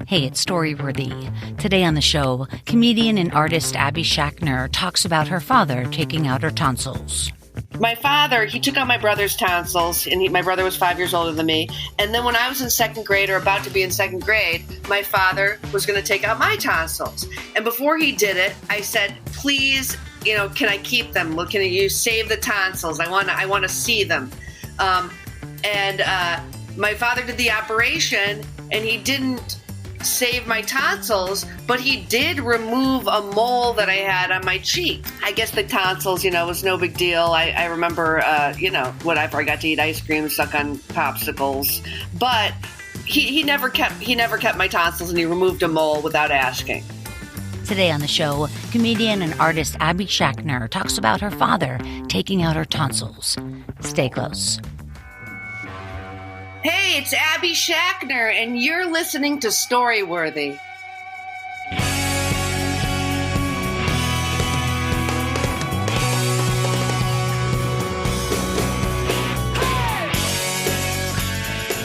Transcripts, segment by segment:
Hey, it's Storyworthy. Today on the show, comedian and artist Abby Schachner talks about her father taking out her tonsils. My father, he took out my brother's tonsils, and my brother was 5 years older than me. And then when I was in second grade, or about to be in second grade, my father was going to take out my tonsils. And before he did it, I said, please, can I keep them? Can you save the tonsils? I want to see them. And my father did the operation, and he didn't save my tonsils, but he did remove a mole that I had on my cheek. I guess the tonsils, was no big deal. I remember, whatever. I got to eat ice cream, suck on popsicles, but he never kept my tonsils, and he removed a mole without asking. Today on the show, comedian and artist Abby Schachner talks about her father taking out her tonsils. Stay close. Hey, it's Abby Schachner, and you're listening to Storyworthy.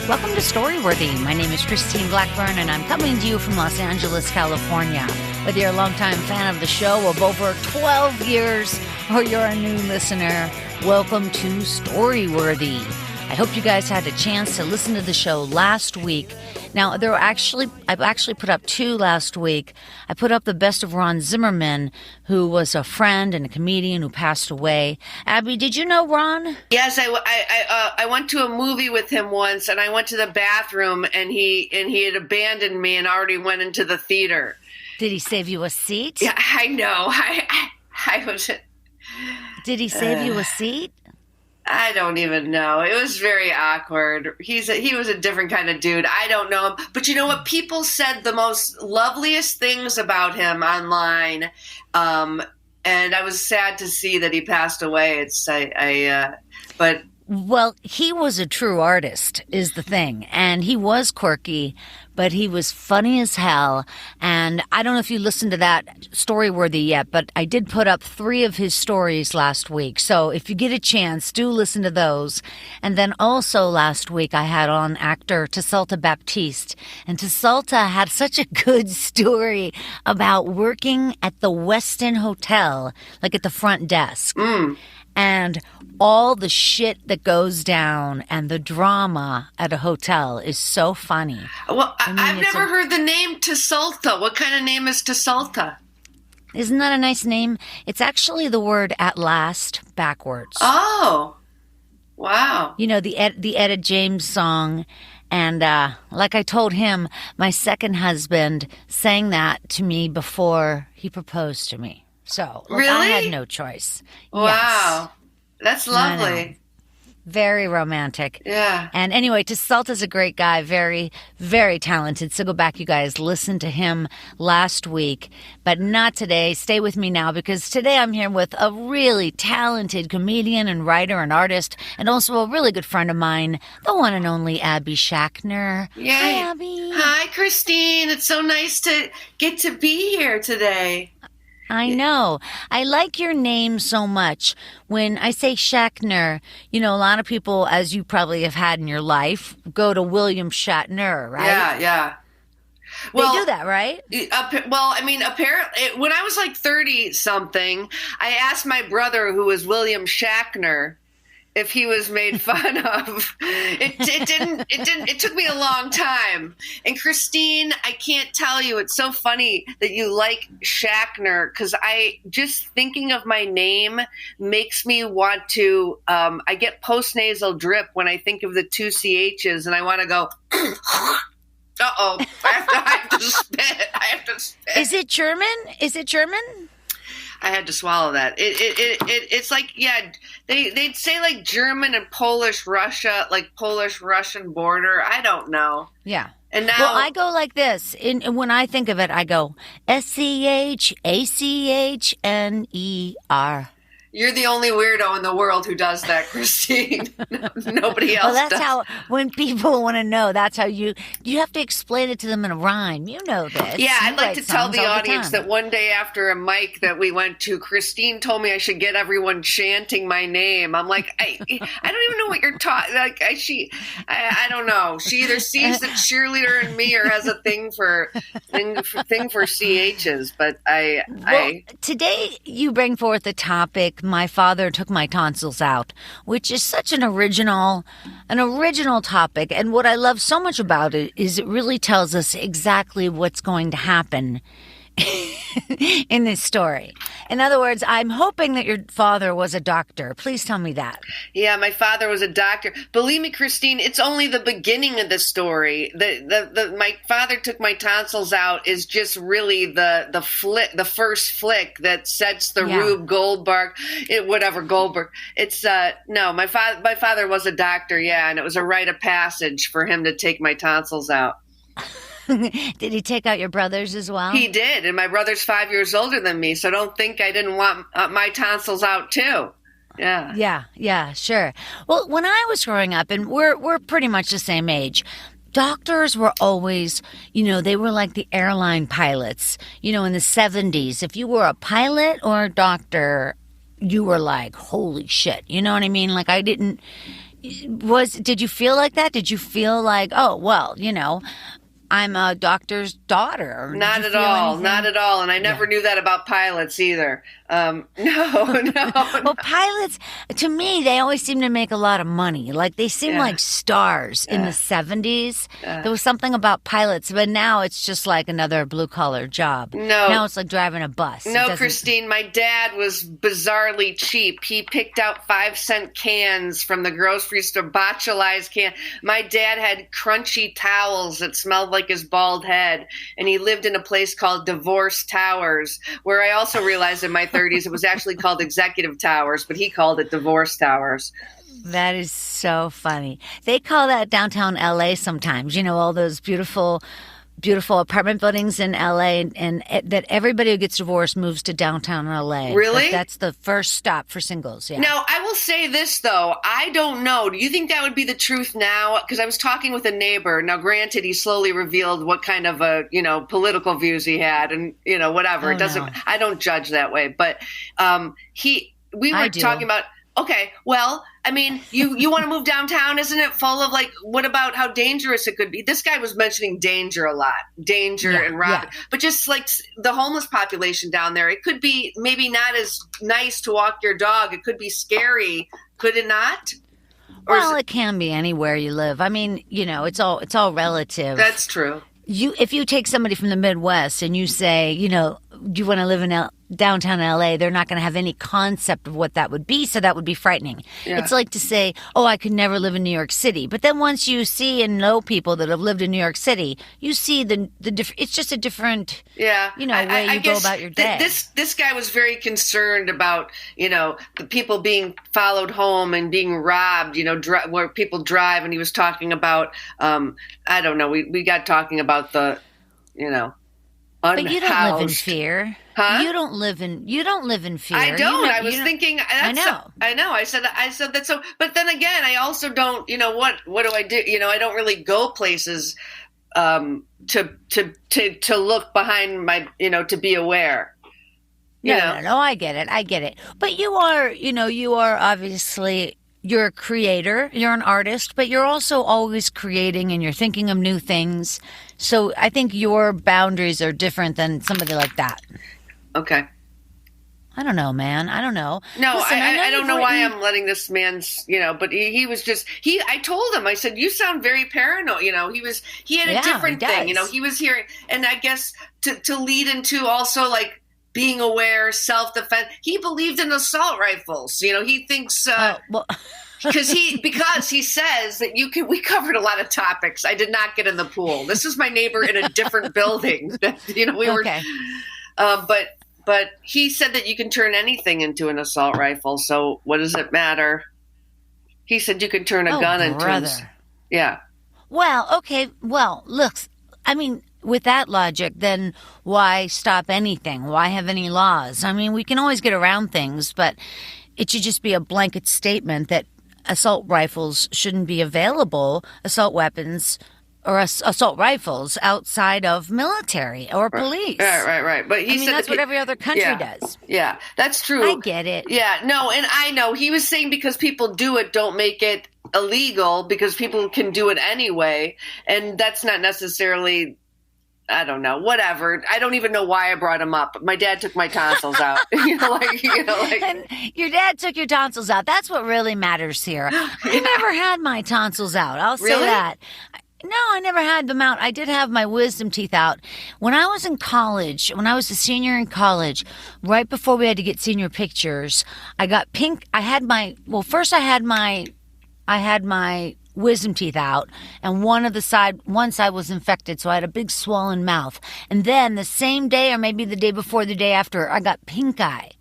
Welcome to Storyworthy. My name is Christine Blackburn, and I'm coming to you from Los Angeles, California. Whether you're a longtime fan of the show of over 12 years or you're a new listener, welcome to Storyworthy. I hope you guys had a chance to listen to the show last week. Now, I've actually put up two last week. I put up the best of Ron Zimmerman, who was a friend and a comedian who passed away. Abby, did you know Ron? Yes, I went to a movie with him once, and I went to the bathroom, and he had abandoned me and already went into the theater. Did he save you a seat? Yeah, I know. I was. Did he save you a seat? I don't even know. It was very awkward. He was a different kind of dude. I don't know him. But you know what? People said the most loveliest things about him online. And I was sad to see that he passed away. Well, he was a true artist, is the thing. And he was quirky, but he was funny as hell. And I don't know if you listened to that Storyworthy yet, but I did put up 3 of his stories last week. So if you get a chance, do listen to those. And then also last week, I had on actor Tonsils Baptiste. And Tonsils had such a good story about working at the Westin Hotel, like at the front desk. And all the shit that goes down and the drama at a hotel is so funny. Well, I've never heard the name Tonsils. What kind of name is Tonsils? Isn't that a nice name? It's actually the word at last backwards. Oh, wow. You know, the Etta James song. And like I told him, my second husband sang that to me before he proposed to me. So really? I had no choice. Wow. Yes. That's lovely. I know. Very romantic. Yeah. And anyway, Tonsils is a great guy, very, very talented. So go back, you guys, listen to him last week, but not today. Stay with me now because today I'm here with a really talented comedian and writer and artist and also a really good friend of mine, the one and only Abby Schachner. Yay. Hi, Abby. Hi, Christine. It's so nice to get to be here today. I know. I like your name so much. When I say Schachner, a lot of people, as you probably have had in your life, go to William Shatner, right? Yeah. Well, they do that, right? Apparently, when I was like 30-something, I asked my brother, who was William Schachner, if he was made fun of. It took me a long time. And Christine, I can't tell you, it's so funny that you like Schachner, because just thinking of my name makes me want to, I get postnasal drip when I think of the 2 CHs, and I want to go, uh-oh, I have to spit. Is it German? I had to swallow that. It's like, yeah, they'd say like German and Polish Russia, like Polish-Russian border. I don't know. Yeah. And now, well, I go like this. When I think of it, I go SCHACHNER. You're the only weirdo in the world who does that, Christine. Nobody else Well, that's does. how, when people want to know, that's how you have to explain it to them in a rhyme. You know this. Yeah, You I'd like write to tell songs the all audience time. that one day after a mic that we went to, Christine told me I should get everyone chanting my name. I'm like, I don't even know what you're talking. Like, I don't know. She either sees the cheerleader in me or has a thing for CHs. But Well, today you bring forth the topic, my father took my tonsils out, which is such an original topic. And what I love so much about it is it really tells us exactly what's going to happen in this story. In other words, I'm hoping that your father was a doctor. Please tell me that. Yeah, my father was a doctor. Believe me, Christine, it's only the beginning of the story. My father took my tonsils out is just really the first flick that sets the Rube Goldberg, Goldberg. It's no, my father was a doctor, and it was a rite of passage for him to take my tonsils out. Did he take out your brothers as well? He did, and my brother's 5 years older than me, so don't think I didn't want my tonsils out too. Yeah, sure. Well, when I was growing up, and we're pretty much the same age, doctors were always, they were like the airline pilots, in the 70s. If you were a pilot or a doctor, you were like, holy shit. You know what I mean? Like, did you feel like that? Did you feel like, oh, well, I'm a doctor's daughter? Not at all. And I never knew that about pilots either. No. Well, pilots, to me, they always seem to make a lot of money. Like, they seem like stars in the 70s. There was something about pilots, but now it's just like another blue-collar job. No. Now it's like driving a bus. No, Christine, my dad was bizarrely cheap. He picked out 5-cent cans from the grocery store, botulized can. My dad had crunchy towels that smelled like his bald head, and he lived in a place called Divorce Towers, where I also realized in my 30s it was actually called Executive Towers, but he called it Divorce Towers. That is so funny. They call that downtown LA sometimes, all those beautiful apartment buildings in LA, and that everybody who gets divorced moves to downtown LA. Really? That's the first stop for singles. Yeah. Now, I will say this, though. I don't know. Do you think that would be the truth now? Because I was talking with a neighbor. Now, granted, he slowly revealed what kind of political views he had, and whatever. It doesn't. No. I don't judge that way, but we were talking about. Okay, well, I mean, you want to move downtown? Isn't it full of what about how dangerous it could be? This guy was mentioning danger a lot, and robbing, but just like the homeless population down there, it could be maybe not as nice to walk your dog. It could be scary, could it not? Well, it can be anywhere you live. I mean, it's all relative. That's true. If you take somebody from the Midwest and you say, do you want to live in downtown LA, they're not going to have any concept of what that would be, so that would be frightening. Yeah. It's like to say, oh, I could never live in New York City. But then once you see and know people that have lived in New York City, you see the different. It's just a different, way you go about your day. This guy was very concerned about, the people being followed home and being robbed, where people drive, and he was talking about, I don't know, we got talking about the, unhoused. But you don't live in fear. Huh? You don't live in fear. I don't. I was thinking. I know. I said that. So, but then again, I also don't. What do I do? I don't really go places to look behind my. To be aware. No, I get it. But you are obviously. You're a creator, you're an artist, but you're also always creating and you're thinking of new things. So I think your boundaries are different than somebody like that. Okay. I don't know, man. I don't know. No, listen, I don't know why I'm letting this man's, but he was just, I told him, I said, you sound very paranoid. He had a different thing, he was hearing, and I guess to lead into also like, being aware, self-defense. He believed in assault rifles. He thinks because he says that we covered a lot of topics. I did not get in the pool. This is my neighbor in a different building. We were, okay. But he said that you can turn anything into an assault rifle. So what does it matter? He said you can turn a gun into. Yeah. Well, okay. Well, look. I mean. With that logic, then why stop anything? Why have any laws? I mean, we can always get around things, but it should just be a blanket statement that assault rifles shouldn't be available, assault weapons or assault rifles outside of military or police. Right. But he said that's what every other country does. Yeah, that's true. I get it. Yeah, no, and I know. He was saying because people do it, don't make it illegal, because people can do it anyway. And that's not necessarily, I don't know, whatever. I don't even know why I brought him up. My dad took my tonsils out. And your dad took your tonsils out. That's what really matters here. I never had my tonsils out. I'll say that. No, I never had them out. I did have my wisdom teeth out. When I was in college, when I was a senior in college, right before we had to get senior pictures, I got pink. First I had my wisdom teeth out, and one side was infected, so I had a big swollen mouth. And then the same day, or maybe the day before, the day after, I got pink eye.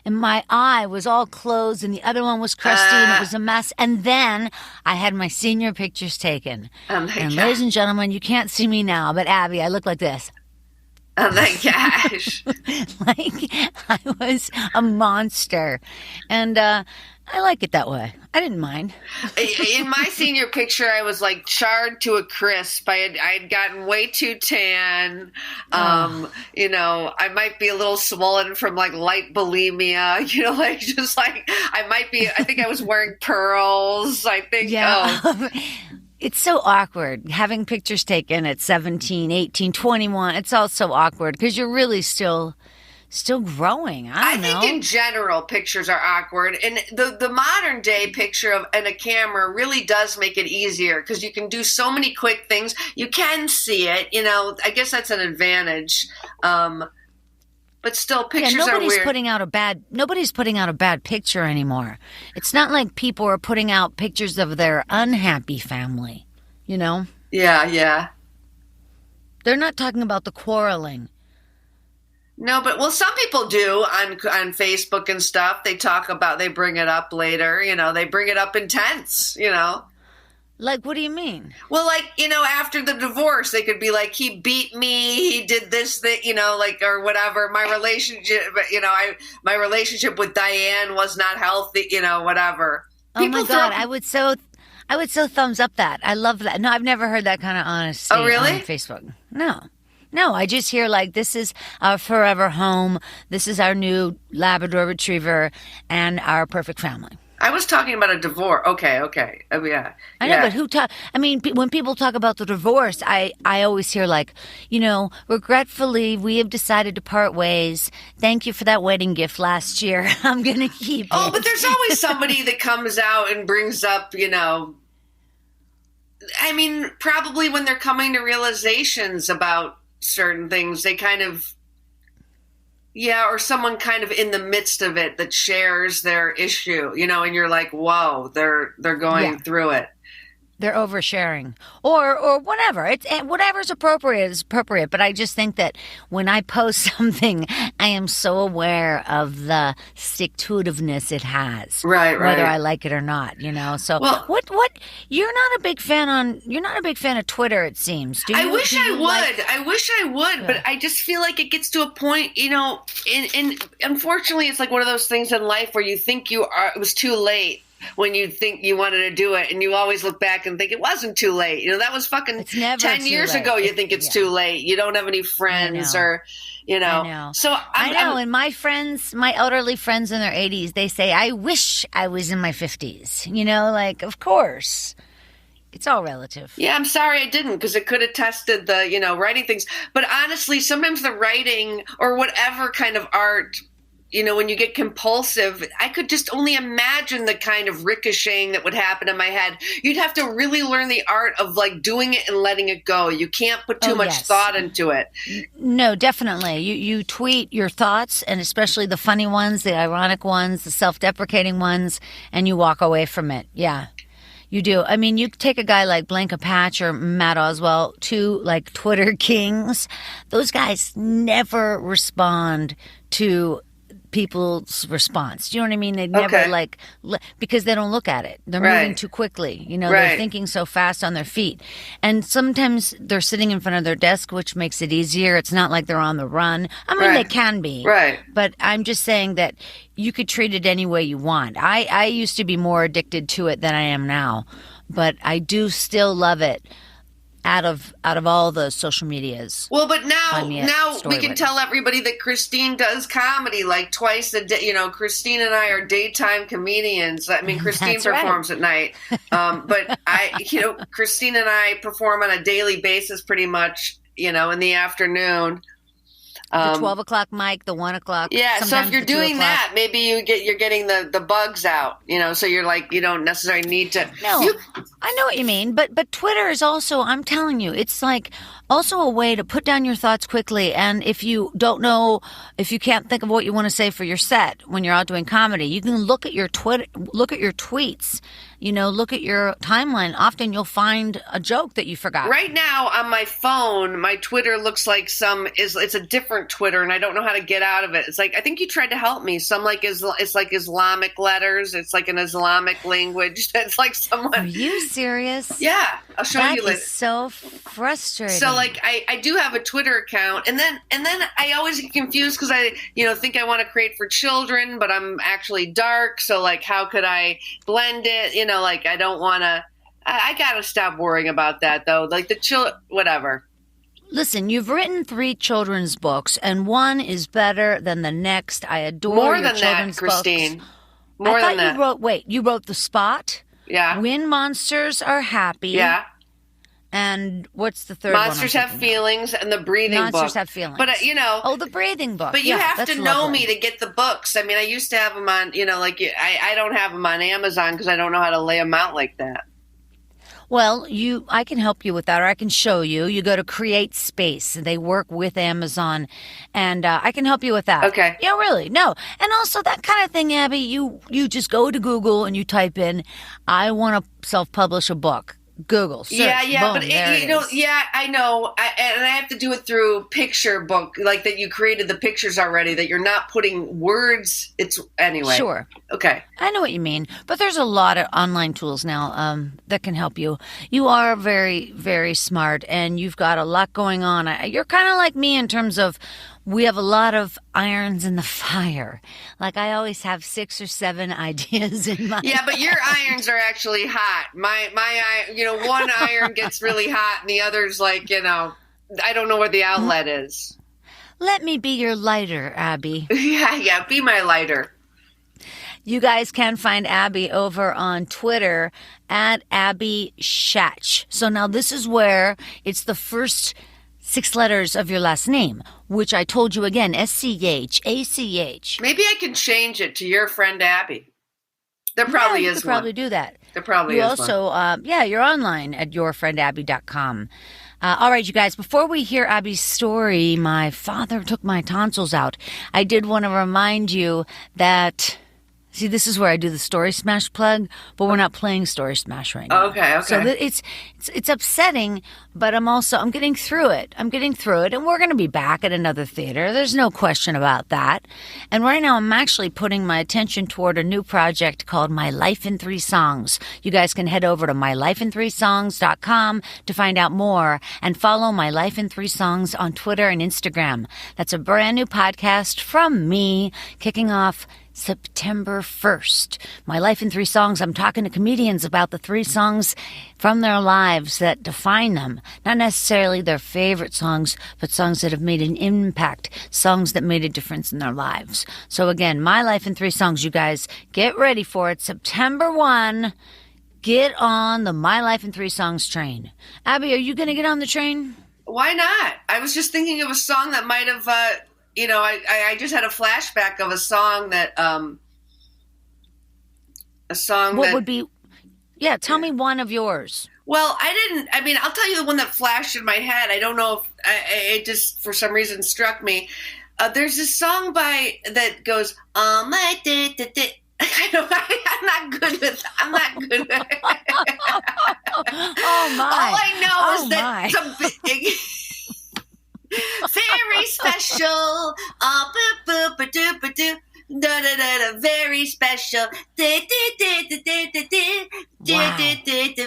And my eye was all closed, and the other one was crusty, and it was a mess. And then I had my senior pictures taken. Oh my and God. ladies and gentlemen, you can't see me now, but Abby, I look like this. Oh my gosh. Like I was a monster. And I like it that way. I didn't mind. In my senior picture, I was like charred to a crisp. I had gotten way too tan. I might be a little swollen from like light bulimia. I think I was wearing pearls. I think. Yeah. It's so awkward having pictures taken at 17, 18, 21. It's all so awkward because you're really still growing. I think in general pictures are awkward, and the modern day picture and a camera really does make it easier because you can do so many quick things. You can see it, I guess that's an advantage. But still, pictures are weird. Nobody's putting out a bad picture anymore. It's not like people are putting out pictures of their unhappy family, Yeah. They're not talking about the quarreling. No, but some people do on Facebook and stuff. They bring it up later, they bring it up intense, Like, what do you mean? Well, after the divorce, they could be like, he beat me, he did this thing, or whatever. My relationship with Diane was not healthy, whatever. Oh my God, I would so thumbs up that. I love that. No, I've never heard that kind of honesty on Facebook. No, I just hear this is our forever home. This is our new Labrador Retriever and our perfect family. I was talking about a divorce. Okay. Oh, yeah. I know, but when people talk about the divorce, I always hear regretfully, we have decided to part ways. Thank you for that wedding gift last year. I'm going to keep it. Oh, but there's always somebody that comes out and brings up, probably when they're coming to realizations about certain things, they kind of, or someone kind of in the midst of it that shares their issue, and you're like, whoa, they're going through it. They're oversharing or whatever. Whatever's appropriate is appropriate. But I just think that when I post something, I am so aware of the stick-to-itiveness it has. Right. Whether I like it or not, So what you're not a big fan of Twitter, it seems. Do you? I wish I would, but I just feel like it gets to a point, and unfortunately it's like one of those things in life where you think it was too late. When you think you wanted to do it, and you always look back and think it wasn't too late. That was fucking 10 years ago. You think it's too late. You don't have any friends or, I know. So I know. And my friends, my elderly friends in their 80s, they say, I wish I was in my 50s. Of course. It's all relative. Yeah, I'm sorry I didn't, because it could have tested the, writing things. But honestly, sometimes the writing or whatever kind of art, when you get compulsive, I could just only imagine the kind of ricocheting that would happen in my head. You'd have to really learn the art of doing it and letting it go. You can't put too much thought into it. No, definitely. You tweet your thoughts, and especially the funny ones, the ironic ones, the self-deprecating ones, and you walk away from it. Yeah. You do. You take a guy like Blanca Patch or Matt Oswalt, two Twitter kings. Those guys never respond to people's response. Do you know what I mean? They never because they don't look at it. They're moving too quickly. They're thinking so fast on their feet. And sometimes they're sitting in front of their desk, which makes it easier. It's not like they're on the run. I mean, they can be. Right. But I'm just saying that you could treat it any way you want. I used to be more addicted to it than I am now. But I do still love it. Out of all the social medias. Well, but now we can tell everybody that Christine does comedy like twice a day. Christine and I are daytime comedians. I mean, Christine performs at night, but Christine and I perform on a daily basis, pretty much. In the afternoon. The 12 o'clock mic, the 1 o'clock. Yeah, so if you're doing that, maybe you're getting the bugs out, so you're like, you don't necessarily need to. No, I know what you mean, but Twitter is also, I'm telling you, it's like also a way to put down your thoughts quickly. And if you don't know, if you can't think of what you want to say for your set when you're out doing comedy, you can look at your look at your tweets. Look at your timeline. Often you'll find a joke that you forgot. Right now on my phone, my Twitter looks like it's a different Twitter, and I don't know how to get out of it. It's like, I think you tried to help me. It's like Islamic letters. It's like an Islamic language. It's like someone. Are you serious? Yeah, I'll show you later. That is so frustrating. So like I do have a Twitter account, and then I always get confused because I think I want to create for children, but I'm actually dark. So like, how could I blend it? Like I don't want to. I gotta stop worrying about that though. Like whatever. Listen, you've written 3 children's books, and one is better than the next. I adore more your than children's that, Christine. books. More than that. You wrote The Spot. Yeah. When Monsters Are Happy. Yeah. And what's the third Monsters one? Have Feelings and the Breathing Book. Monsters Have Feelings. But, Oh, the Breathing Book. But you have to know me to get the books. I mean, I used to have them on, I don't have them on Amazon because I don't know how to lay them out like that. Well, I can help you with that, or I can show you. You go to Create Space. They work with Amazon, and I can help you with that. Okay. Yeah, really. No. And also that kind of thing, Abby, you just go to Google and you type in, I want to self-publish a book. Google, search, yeah, boom, but I know, and I have to do it through picture book, like that you created the pictures already, that you're not putting words. It's anyway. Sure. Okay. I know what you mean, but there's a lot of online tools now that can help you. You are very, very smart, and you've got a lot going on. You're kind of like me in terms of we have a lot of irons in the fire. Like I always have 6 or 7 ideas in my. Yeah, but your irons are actually hot. My one iron gets really hot, and the other's like, I don't know where the outlet is. Let me be your lighter, Abby. Yeah, be my lighter. You guys can find Abby over on Twitter at Abby Schach. So now this is where it's the first 6 letters of your last name, which I told you again, SCHACH. Maybe I can change it to your friend Abby. There probably is one. Probably do that. There probably is one. You also, you're online at yourfriendabby.com. All right, you guys, before we hear Abby's story, my father took my tonsils out. I did want to remind you that... See, this is where I do the Story Smash plug, but we're not playing Story Smash right now. Okay. So it's upsetting, but I'm getting through it. And we're going to be back at another theater. There's no question about that. And right now I'm actually putting my attention toward a new project called My Life in 3 Songs. You guys can head over to mylifein3songs.com to find out more and follow My Life in 3 Songs on Twitter and Instagram. That's a brand new podcast from me, kicking off September 1st. My Life in 3 Songs. I'm talking to comedians about the 3 songs from their lives that define them. Not necessarily their favorite songs, but songs that have made an impact, songs that made a difference in their lives. So again, My Life in 3 Songs, you guys, get ready for it. September 1, get on the My Life in 3 Songs train. Abby, are you going to get on the train? Why not? I was just thinking of a song that might have... I just had a flashback of a song that, would be, tell me one of yours. Well, I'll tell you the one that flashed in my head. I don't know if it just, for some reason, struck me. There's this song that goes, all my day. I'm not good with it. Oh, my. All I know is that it's a big... very special. Da, da, da, da, very special. Da, da, da, da, da, da, da. Wow.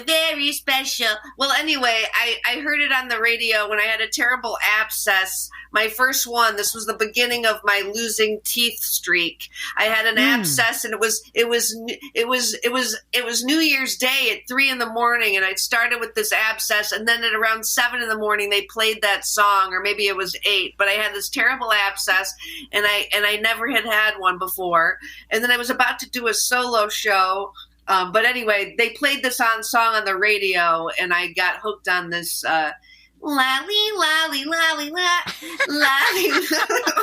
Very special. Well, anyway, I heard it on the radio when I had a terrible abscess. My first one. This was the beginning of my losing teeth streak. I had an abscess, and it was New Year's Day at 3 a.m, and I started with this abscess, and then at around 7 a.m, they played that song, or maybe it was 8. But I had this terrible abscess, and I never had one before. And then I was about to do a solo show. But anyway, they played this song on the radio, and I got hooked on this lolly, lolly, lolly, lolly.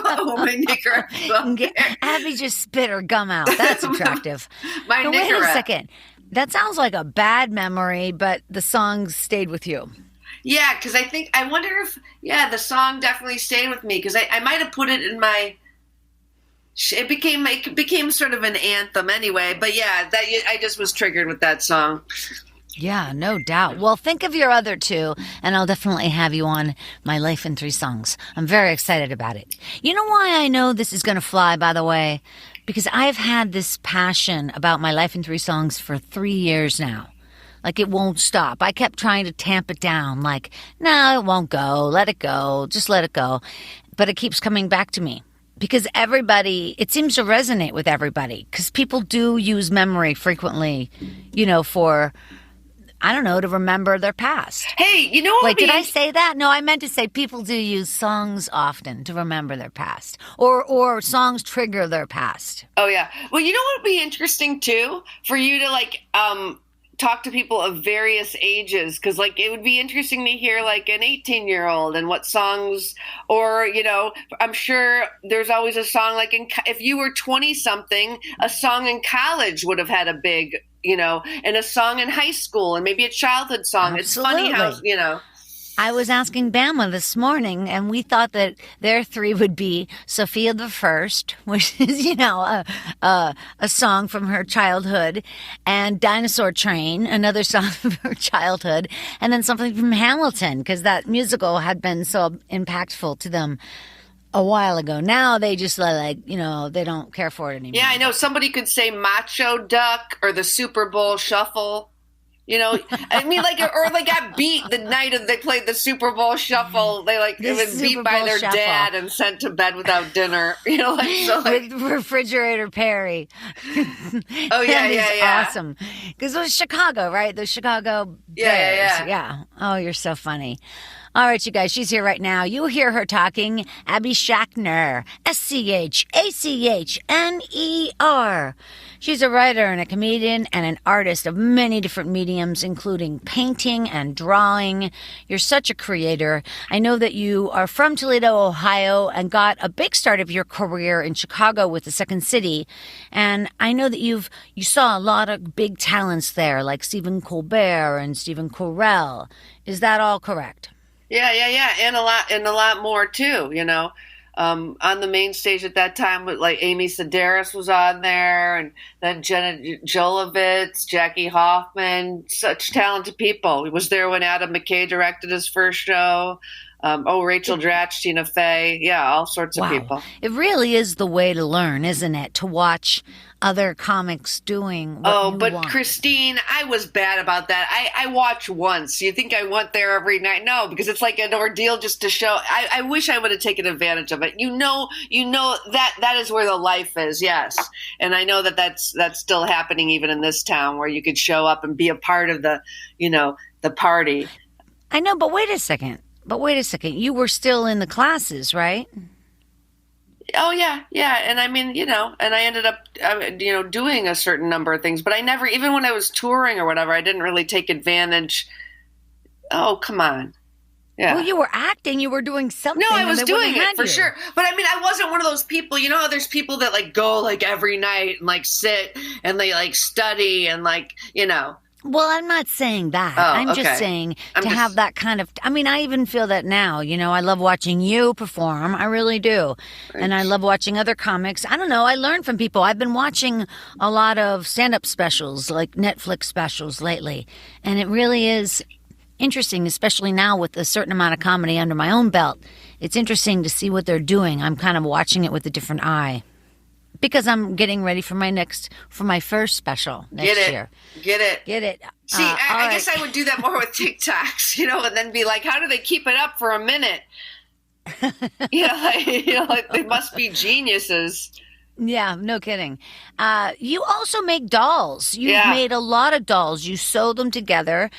Oh, my Nicorette. Abby just spit her gum out. That's attractive. My Nicorette. Wait a second. That sounds like a bad memory, but the song stayed with you. Yeah, because I wonder if, the song definitely stayed with me, because I might have put it in my... It became sort of an anthem anyway, but yeah, that I just was triggered with that song. Yeah, no doubt. Well, think of your other two, and I'll definitely have you on my Life in 3 Songs. I'm very excited about it. You know why I know this is going to fly, by the way? Because I've had this passion about my Life in 3 Songs for 3 years now. Like, it won't stop. I kept trying to tamp it down, like, no, it won't go. Let it go. Just let it go. But it keeps coming back to me. Because it seems to resonate with everybody. Because people do use memory frequently, for, I don't know, to remember their past. Hey, you know what? Wait, did I say that? No, I meant to say people do use songs often to remember their past. Or songs trigger their past. Oh, yeah. Well, you know what would be interesting, too? For you to, talk to people of various ages, because it would be interesting to hear an 18-year-old and what songs, or I'm sure there's always a song if you were 20-something, a song in college would have had a big and a song in high school, and maybe a childhood song. Absolutely. It's funny how I was asking Bama this morning, and we thought that their 3 would be Sophia the First, which is, a song from her childhood, and Dinosaur Train, another song from her childhood, and then something from Hamilton, because that musical had been so impactful to them a while ago. Now they just they don't care for it anymore. Yeah, I know. Somebody could say Macho Duck or the Super Bowl Shuffle. I mean, or they got beat the night they played the Super Bowl Shuffle. They was beat by their dad and sent to bed without dinner. With Refrigerator Perry. Oh yeah, yeah. Awesome. Because it was Chicago, right? The Chicago Bears. Yeah. Oh, you're so funny. All right, you guys, she's here right now. You hear her talking. Abby Schachner, Schachner. She's a writer and a comedian and an artist of many different mediums, including painting and drawing. You're such a creator. I know that you are from Toledo, Ohio, and got a big start of your career in Chicago with the Second City. And I know that you saw a lot of big talents there, like Stephen Colbert and Stephen Carell. Is that all correct? Yeah, and a lot more too. On the main stage at that time, Amy Sedaris was on there, and then Jenna Jolovitz, Jackie Hoffman, such talented people. He was there when Adam McKay directed his first show. Rachel Dratch, Tina Fey, all sorts of people. It really is the way to learn, isn't it? To watch other comics doing what you want. Christine, I was bad about that. I watch once. You think I went there every night? No, because it's like an ordeal just to show. I wish I would have taken advantage of it. That is where the life is, yes. And I know that's still happening even in this town, where you could show up and be a part of the party. I know, but wait a second. You were still in the classes, right? Oh, yeah. And I mean, and I ended up, doing a certain number of things. But I never, even when I was touring or whatever, I didn't really take advantage. Oh, come on. Yeah. Well, you were acting. You were doing something. No, I was doing it for sure. But I mean, I wasn't one of those people. You know how there's people that go every night and sit and they study and Well, I'm not saying that. I'm just saying have that kind of... I mean, I even feel that now. I love watching you perform. I really do. Thanks. And I love watching other comics. I don't know. I learn from people. I've been watching a lot of stand-up specials, like Netflix specials lately. And it really is interesting, especially now with a certain amount of comedy under my own belt. It's interesting to see what they're doing. I'm kind of watching it with a different eye. because I'm getting ready for my first special next year. Get it. See, I guess right. I would do that more with TikToks, and then be like, how do they keep it up for a minute? Like they must be geniuses. Yeah, no kidding. You also make dolls. You've Yeah. made a lot of dolls. You sew them together,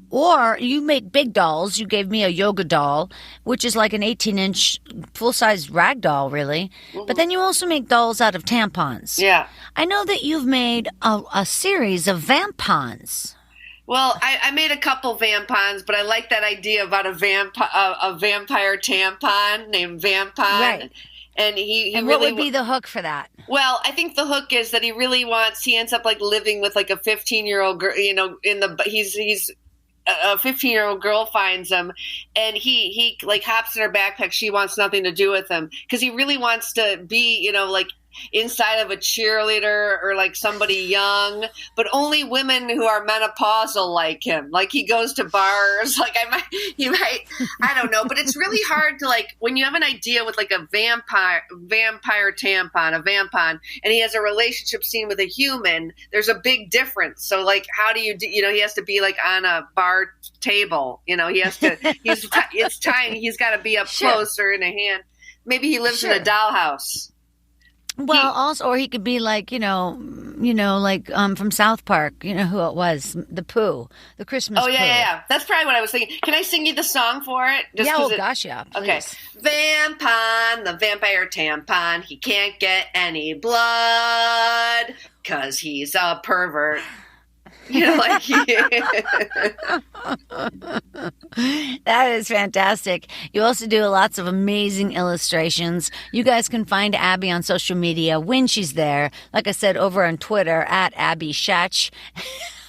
or you make big dolls. You gave me a yoga doll, which is like an 18-inch full-size rag doll, really. But then you also make dolls out of tampons. Yeah. I know that you've made a series of vampons. Well, I made a couple vampons, but I like that idea about a vampire tampon named Vampon. Right. And he and really what would be the hook for that? Well, I think the hook is that he ends up like living with like a 15-year-old girl, he's a 15-year-old girl finds him, and he like hops in her backpack. She wants nothing to do with him because he really wants to be, like inside of a cheerleader or like somebody young, but only women who are menopausal like him. Like he goes to bars. Like I don't know, but it's really hard to like when you have an idea with like a vampire tampon, a vampon, and he has a relationship scene with a human. There's a big difference. So like, how do you do? He has to be like on a bar table. He has to. It's tiny. He's got to be up close or in a hand. Maybe he lives in a dollhouse. Well, or he could be like, like from South Park, who it was, the Pooh, the Christmas Pooh. Yeah. That's probably what I was thinking. Can I sing you the song for it? Gosh, yeah. Please. Okay. Vampon, the vampire tampon, he can't get any blood because he's a pervert. That is fantastic. You also do lots of amazing illustrations. You guys can find Abby on social media when she's there. Like I said, over on Twitter at Abby Schachner.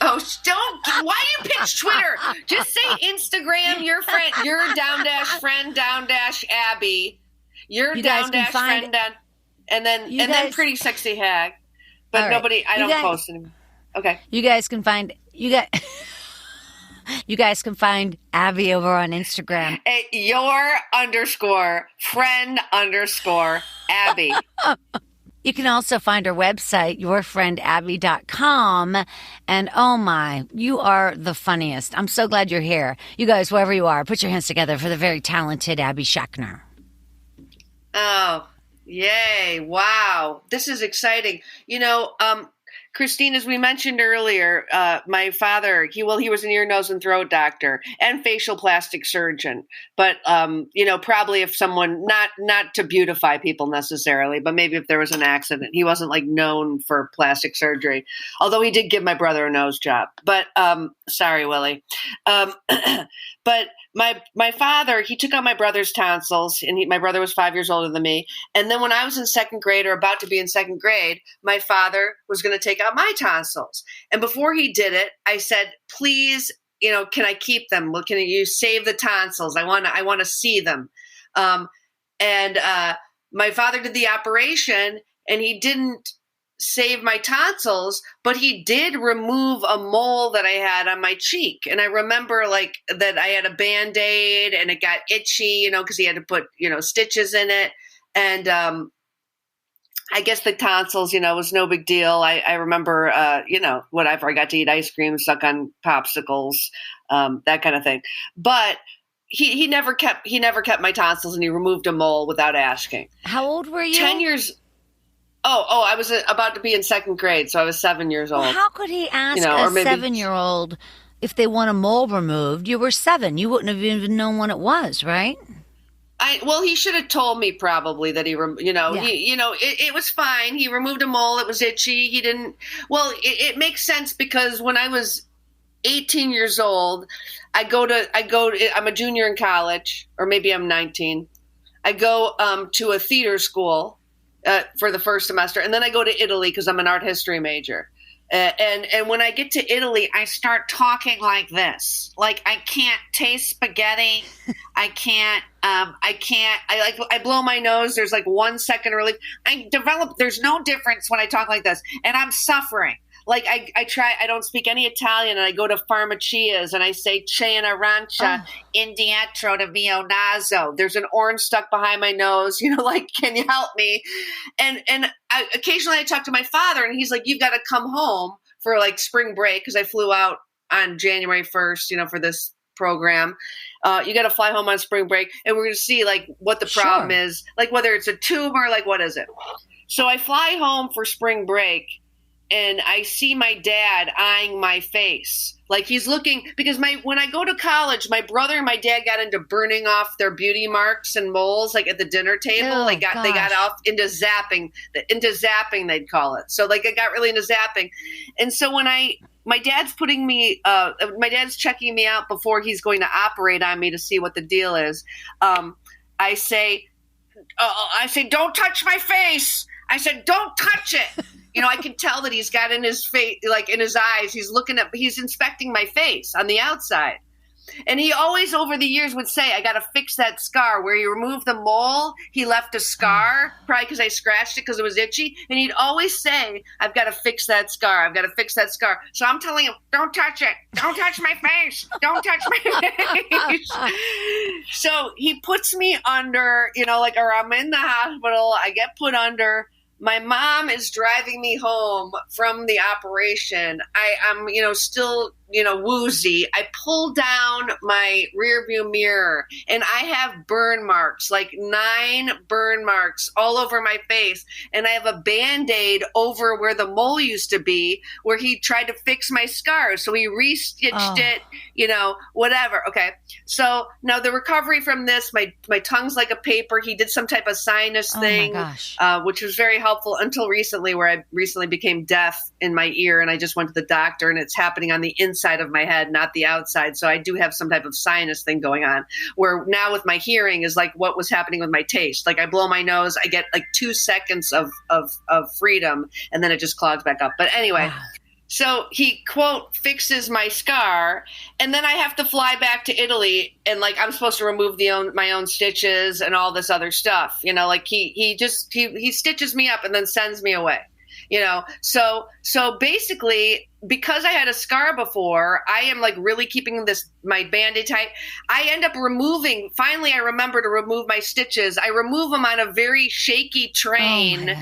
Oh, don't! Why do you pitch Twitter? Just say Instagram. Your friend, your _friend Abby. Your _friend and then pretty sexy hag. But right. Nobody. I don't post anymore. Okay. You guys can find Abby over on Instagram. Your _friend Abby. You can also find her website, yourfriendabby.com. And oh my, you are the funniest. I'm so glad you're here. You guys, wherever you are, put your hands together for the very talented Abby Schachner. Oh, yay. Wow. This is exciting. Christine, as we mentioned earlier, my father, he was an ear, nose, and throat doctor and facial plastic surgeon. But, probably if someone, not to beautify people necessarily, but maybe if there was an accident, he wasn't like known for plastic surgery, although he did give my brother a nose job. But, sorry, Willie. But my father, he took out my brother's tonsils, and my brother was 5 years older than me. And then when I was in second grade or about to be in second grade, my father was going to take out my tonsils. And before he did it, I said, please, can I keep them? Well, can you save the tonsils? I want to see them. And my father did the operation, and he didn't save my tonsils, but he did remove a mole that I had on my cheek. And I remember like that I had a Band-Aid and it got itchy, because he had to put, stitches in it. And I guess the tonsils, was no big deal. I remember, whatever. I got to eat ice cream, suck on popsicles, that kind of thing. But he never kept my tonsils, and he removed a mole without asking. How old were you? 10 years. Oh, I was about to be in second grade, so I was 7 years old. Well, how could he ask a 7-year-old if they want a mole removed? You were 7. You wouldn't have even known what it was, right? He should have told me probably that it was fine. He removed a mole. It was itchy. He didn't. Well, it makes sense because when I was 18 years old, I'm a junior in college, or maybe I'm 19. I go to a theater school for the first semester, and then I go to Italy because I'm an art history major. And when I get to Italy, I start talking like this. Like, I can't taste spaghetti. I blow my nose. There's like 1 second relief. There's no difference when I talk like this, and I'm suffering. like I don't speak any Italian, and I go to Farmacias and I say "C'è una arancia in dietro del mio naso." There's an orange stuck behind my nose. Like, can you help me? And occasionally I talk to my father, and he's like, "You've got to come home for like spring break," because I flew out on January 1st, for this program. You got to fly home on spring break, and we're going to see like what the problem is, like whether it's a tumor, like what is it? So I fly home for spring break, and I see my dad eyeing my face. Like he's looking, because when I go to college, my brother and my dad got into burning off their beauty marks and moles, like at the dinner table. They got off into zapping they'd call it. So like I got really into zapping. And so when my dad's checking me out before he's going to operate on me to see what the deal is. I say, "Don't touch my face." I said, "Don't touch it." I can tell that he's got in his face, like in his eyes, he's inspecting my face on the outside. And he always over the years would say, "I got to fix that scar." Where he removed the mole, he left a scar, probably because I scratched it because it was itchy. And he'd always say, "I've got to fix that scar. I've got to fix that scar." So I'm telling him, "Don't touch it. Don't touch my face. Don't touch my face." So he puts me under, or I'm in the hospital. I get put under. My mom is driving me home from the operation. I'm, still, woozy. I pull down my rear view mirror, and I have burn marks, like 9 burn marks all over my face. And I have a Band-Aid over where the mole used to be, where he tried to fix my scars. So he restitched it, whatever. Okay. So now the recovery from this, my tongue's like a paper. He did some type of sinus thing, which was very helpful until recently, where I recently became deaf in my ear, and I just went to the doctor, and it's happening on the inside of my head, not the outside. So I do have some type of sinus thing going on, where now with my hearing is like what was happening with my taste. Like I blow my nose, I get like 2 seconds of freedom, and then it just clogs back up. But anyway, so he, quote, fixes my scar, and then I have to fly back to Italy, and like I'm supposed to remove my own stitches and all this other stuff. Like he stitches me up and then sends me away. So basically, because I had a scar before, I am like really keeping my Band-Aid tight. I end up finally I remember to remove my stitches. I remove them on a very shaky train,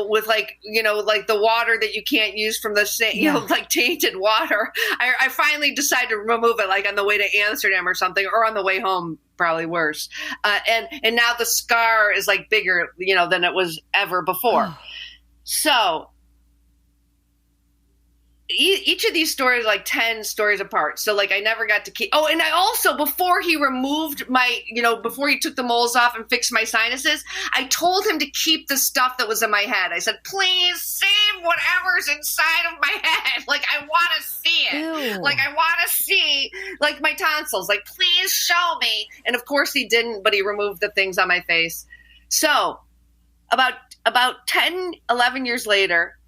with like the water that you can't use from the sink, like tainted water. I finally decided to remove it, like on the way to Amsterdam or something, or on the way home, probably worse. And now the scar is like bigger, than it was ever before. So each of these stories are like 10 stories apart. So like I never got to keep. Oh, and I also, before he removed before he took the moles off and fixed my sinuses, I told him to keep the stuff that was in my head. I said, "Please save whatever's inside of my head. Like I want to see it. Ew. Like I want to see like my tonsils. Like please show me." And of course he didn't, but he removed the things on my face. So about 10, 11 years later,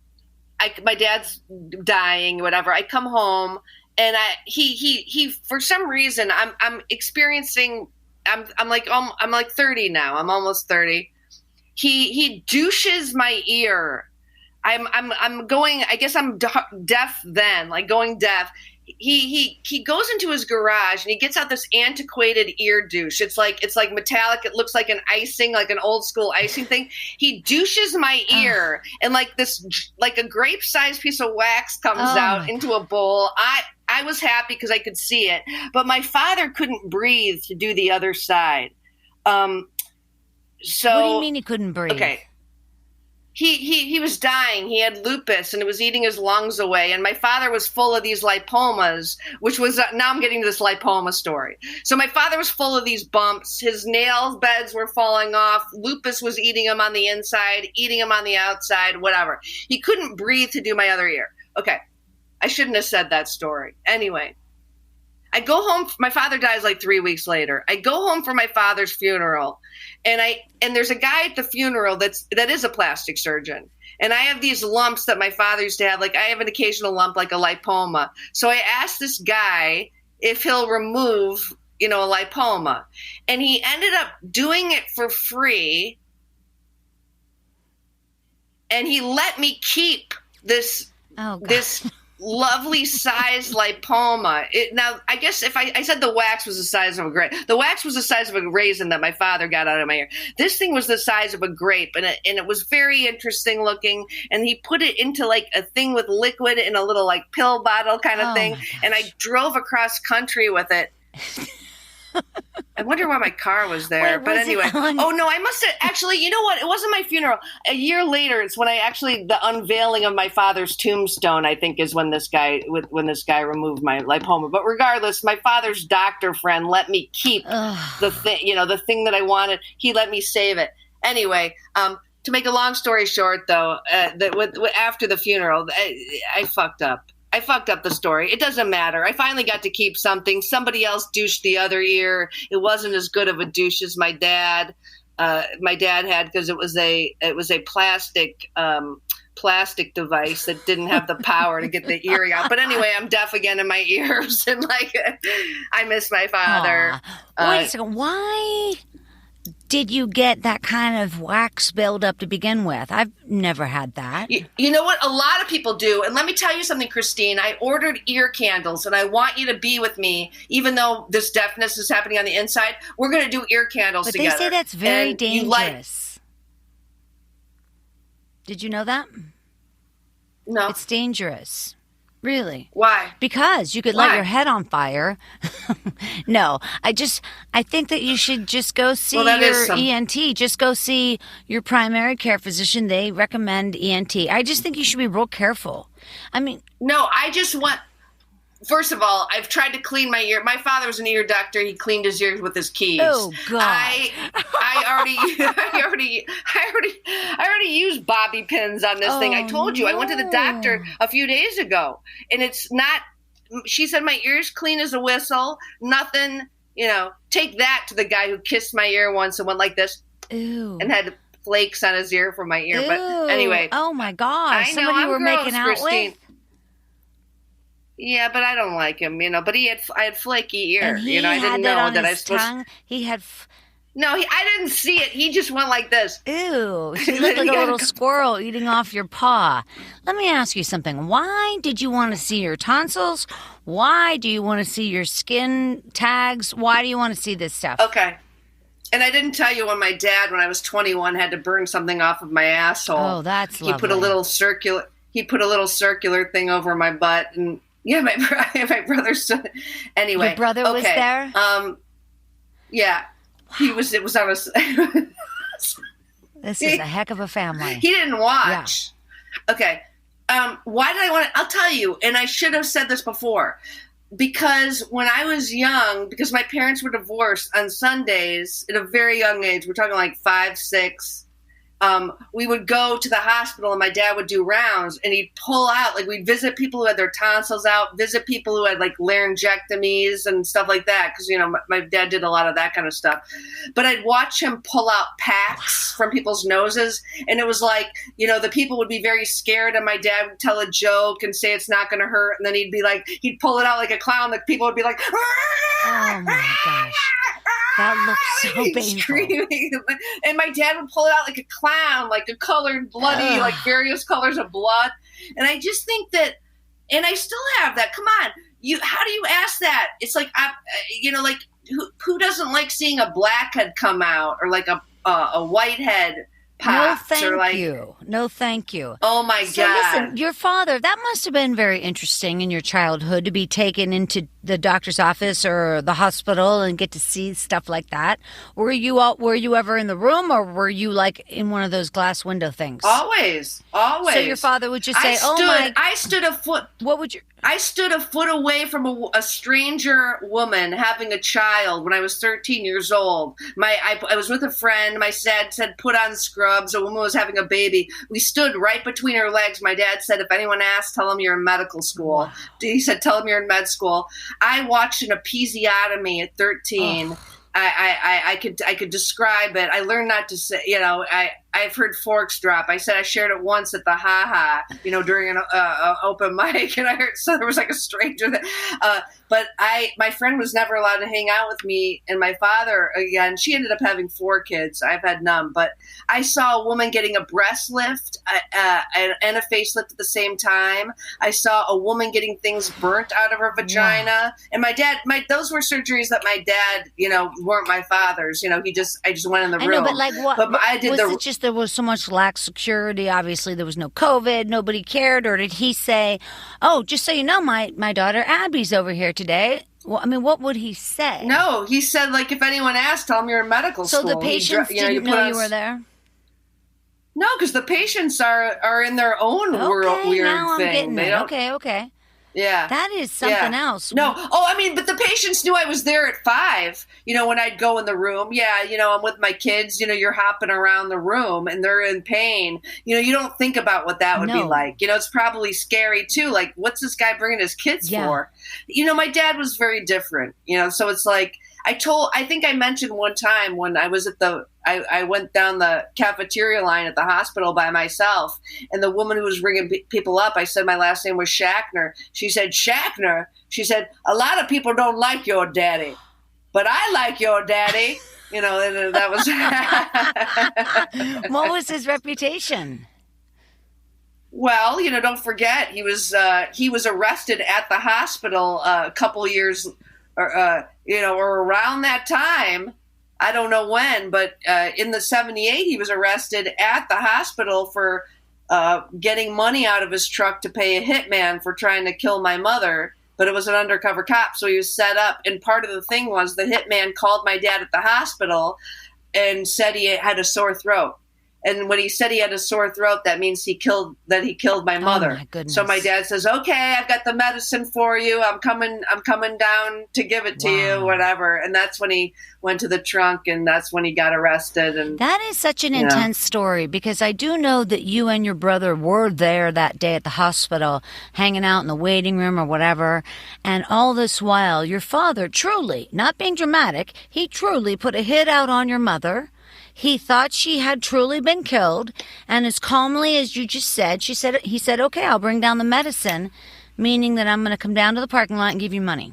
my dad's dying, whatever. I come home, and he for some reason I'm experiencing. I'm like 30 now. I'm almost 30. He douches my ear. I'm going. I guess I'm deaf then, like going deaf. He goes into his garage, and he gets out this antiquated ear douche. It's like metallic. It looks like an icing, like an old school icing thing. He douches my ear, and like a grape sized piece of wax comes out into a bowl. I was happy because I could see it, but my father couldn't breathe to do the other side. So what do you mean he couldn't breathe? Okay. He was dying. He had lupus, and it was eating his lungs away. And my father was full of these lipomas, which was now I'm getting to this lipoma story. So my father was full of these bumps. His nail beds were falling off. Lupus was eating him on the inside, eating him on the outside, whatever. He couldn't breathe to do my other ear. Okay, I shouldn't have said that story. Anyway, I go home. My father dies like 3 weeks later. I go home for my father's funeral, and there's a guy at the funeral that is a plastic surgeon. And I have these lumps that my father used to have. Like I have an occasional lump, like a lipoma. So I asked this guy if he'll remove, a lipoma, and he ended up doing it for free. And he let me keep this Oh, God. this lovely size lipoma. Now, I guess if I said the wax was the size of a grape, the wax was the size of a raisin that my father got out of my ear. This thing was the size of a grape, and it was very interesting looking. And he put it into like a thing with liquid in a little like pill bottle kind of thing. And I drove across country with it. I wonder why my car was there. But anyway. Oh, no, I must have actually, you know what? It wasn't my funeral. A year later, it's when the unveiling of my father's tombstone, I think, is when this guy removed my lipoma. But regardless, my father's doctor friend let me keep the thing that I wanted. He let me save it. Anyway, to make a long story short, though, after the funeral, I fucked up. I fucked up the story. It doesn't matter. I finally got to keep something. Somebody else douched the other ear. It wasn't as good of a douche as my dad. My dad had, because it was a plastic device that didn't have the power to get the ear out. But anyway, I'm deaf again in my ears, and I miss my father. Wait a second. Why did you get that kind of wax buildup to begin with? I've never had that. You know what? A lot of people do. And let me tell you something, Christine. I ordered ear candles, and I want you to be with me, even though this deafness is happening on the inside. We're going to do ear candles together. But they say that's very dangerous. Did you know that? No. It's dangerous. Really? Why? Because you could light your head on fire. No, I think that you should just go see your ENT. Just go see your primary care physician. They recommend ENT. I just think you should be real careful. I mean, no, I just want. First of all, I've tried to clean my ear. My father was an ear doctor. He cleaned his ears with his keys. Oh God! I already used bobby pins on this thing. I told you. I went to the doctor a few days ago, and it's not. She said my ear's clean as a whistle. Nothing. Take that to the guy who kissed my ear once and went like this. Ew. And had flakes on his ear from my ear. Ew. But anyway. Oh my gosh! I know, Somebody you were gross, making out Christine. with. Yeah, but I don't like him, But I had flaky ear, And he I didn't know that I was supposed. Tongue. He had. I didn't see it. He just went like this. Ew! He looked like a little squirrel eating off your paw. Let me ask you something. Why did you want to see your tonsils? Why do you want to see your skin tags? Why do you want to see this stuff? Okay. And I didn't tell you when my dad, when I was 21, had to burn something off of my asshole. Oh, that's lovely. He put a little circular thing over my butt, and. Yeah, my brother's son. Anyway. Your brother was there? Yeah. Wow. It was on a... This is a heck of a family. He didn't watch. Yeah. Okay. Why did I want to... I'll tell you, and I should have said this before. Because when I was young, because my parents were divorced on Sundays at a very young age, we're talking like 5, 6, we would go to the hospital, and my dad would do rounds, and he'd pull out, we'd visit people who had their tonsils out, visit people who had laryngectomies and stuff like that. Cause my dad did a lot of that kind of stuff, but I'd watch him pull out packs from people's noses. And it was the people would be very scared, and my dad would tell a joke and say, it's not going to hurt. And then he'd pull it out like a clown. People would be like, oh my gosh. That looks so painful. Screaming. And my dad would pull it out like a clown, like a colored, bloody, various colors of blood. And I just think that, and I still have that. Come on, how do you ask that? It's who doesn't like seeing a blackhead come out, or a whitehead pops? No, thank you. Oh my God. Listen, your father, that must have been very interesting in your childhood to be taken into the doctor's office or the hospital and get to see stuff like that. Were you ever in the room, or were you in one of those glass window things? Always. So your father would just say, I stood a foot. What would you? I stood a foot away from a stranger woman having a child when I was 13 years old. I was with a friend. My dad said, put on scrubs. A woman was having a baby. We stood right between her legs. My dad said, if anyone asks, tell them you're in medical school. Wow. He said, tell them you're in med school. I watched an episiotomy at 13. Oh. I could describe it. I learned not to say, I I've heard forks drop. I said I shared it once at the during an open mic, and I heard, so there was like a stranger that, but my friend was never allowed to hang out with me, and my father, again, she ended up having 4 kids. I've had none, but I saw a woman getting a breast lift and a facelift at the same time. I saw a woman getting things burnt out of her vagina, and my dad, those were surgeries that my dad, weren't my father's. I just went in the room. I know, but like what? But I did was it just there was so much lax security? Obviously, there was no COVID. Nobody cared, or did he say, "Oh, just so you know, my daughter Abby's over here today"? Well, I mean, what would he say? No, he said, like, if anyone asked, tell them you're in medical school. So the patients didn't know you were there? No, because the patients are in their own weird now thing. I'm getting it. Okay. Yeah. That is something else. No. But the patients knew I was there at 5, when I'd go in the room. Yeah, I'm with my kids, you're hopping around the room and they're in pain. You don't think about what that would be like. It's probably scary too. Like, what's this guy bringing his kids for? My dad was very different, so it's like, I think I mentioned one time when I was I went down the cafeteria line at the hospital by myself, and the woman who was ringing people up, I said my last name was Schachner. She said, Schachner? She said, a lot of people don't like your daddy, but I like your daddy. And that was... What was his reputation? Well, don't forget, he was arrested at the hospital a couple years or around that time. I don't know when, but in the 78, he was arrested at the hospital for getting money out of his truck to pay a hitman for trying to kill my mother. But it was an undercover cop, so he was set up. And part of the thing was the hitman called my dad at the hospital and said he had a sore throat. And when he said he had a sore throat, that means he killed my mother. Oh my goodness. So my dad says, "Okay, I've got the medicine for you. I'm coming down to give it to you, whatever." And that's when he went to the trunk, and that's when he got arrested. And that is such an intense story, because I do know that you and your brother were there that day at the hospital, hanging out in the waiting room or whatever. And all this while, your father truly, not being dramatic, he truly put a hit out on your mother. He thought she had truly been killed, and as calmly as you just said, he said, "Okay, I'll bring down the medicine," meaning that I'm going to come down to the parking lot and give you money.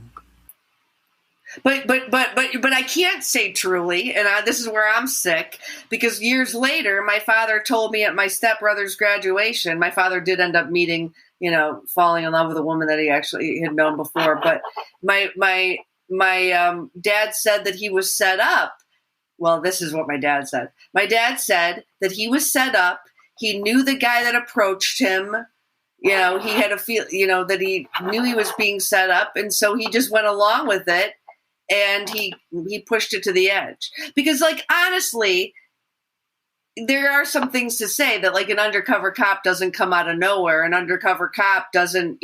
But I can't say truly, and this is where I'm sick, because years later, my father told me at my stepbrother's graduation. My father did end up meeting, falling in love with a woman that he actually had known before. But my dad said that he was set up. Well, this is what my dad said. My dad said that he was set up. He knew the guy that approached him. He had a feel, that he knew he was being set up. And so he just went along with it, and he pushed it to the edge. Because, like, honestly, there are some things to say that, like, an undercover cop doesn't come out of nowhere. An undercover cop doesn't,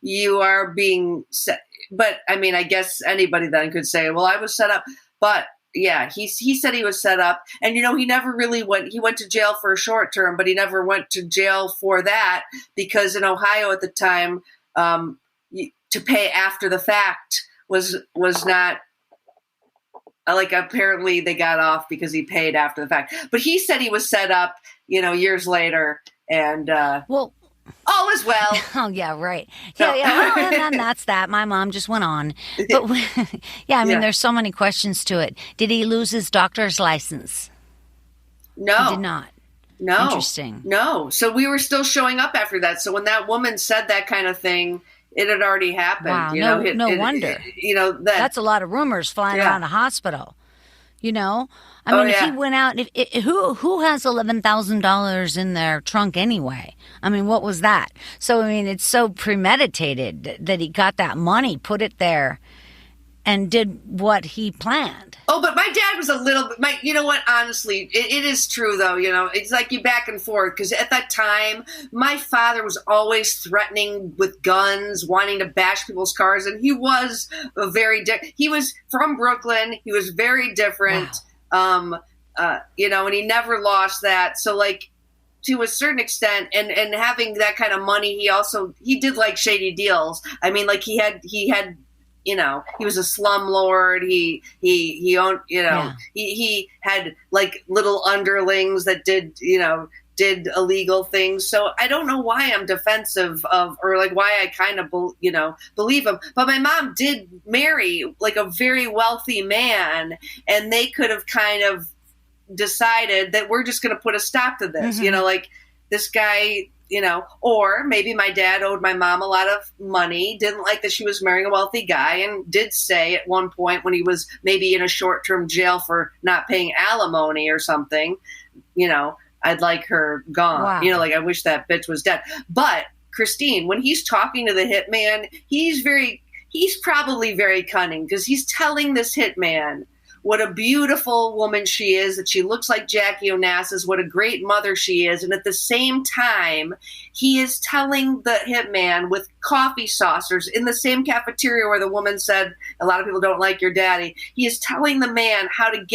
you are being set. But, I mean, I guess anybody then could say, well, I was set up. But yeah, he said he was set up, and he never really went. He went to jail for a short term, but he never went to jail for that, because in Ohio at the time, to pay after the fact was not like, apparently they got off because he paid after the fact. But he said he was set up, years later, and well. All is well. Oh, yeah, right. Yeah. Well, and that's that. My mom just went on. But, there's so many questions to it. Did he lose his doctor's license? No. He did not. No. Interesting. No. So we were still showing up after that. So when that woman said that kind of thing, it had already happened. Wow, no wonder. That's a lot of rumors flying around the hospital. If he went out, who has $11,000 in their trunk anyway? I mean, what was that? So, it's so premeditated that he got that money, put it there, and did what he planned. Oh, but my dad was a little bit, you know what, honestly, it is true, though, it's like you back and forth, because at that time, my father was always threatening with guns, wanting to bash people's cars, and he was he was from Brooklyn, he was very different, wow. And he never lost that, so, like, to a certain extent, and having that kind of money, he did, like, shady deals. I mean, like, he had he was a slumlord. He owned, Yeah. he had like little underlings that did illegal things. So I don't know why I'm defensive of, or like why I kind of, believe him. But my mom did marry like a very wealthy man, and they could have kind of decided that we're just going to put a stop to this, like this guy, or maybe my dad owed my mom a lot of money, didn't like that she was marrying a wealthy guy, and did say at one point when he was maybe in a short-term jail for not paying alimony or something, I'd like her gone. Wow. Like I wish that bitch was dead. But Christine, when he's talking to the hitman, he's probably very cunning, because he's telling this hitman what a beautiful woman she is, that she looks like Jackie Onassis, what a great mother she is. And at the same time, he is telling the hitman with coffee saucers in the same cafeteria where the woman said, a lot of people don't like your daddy. He is telling the man how to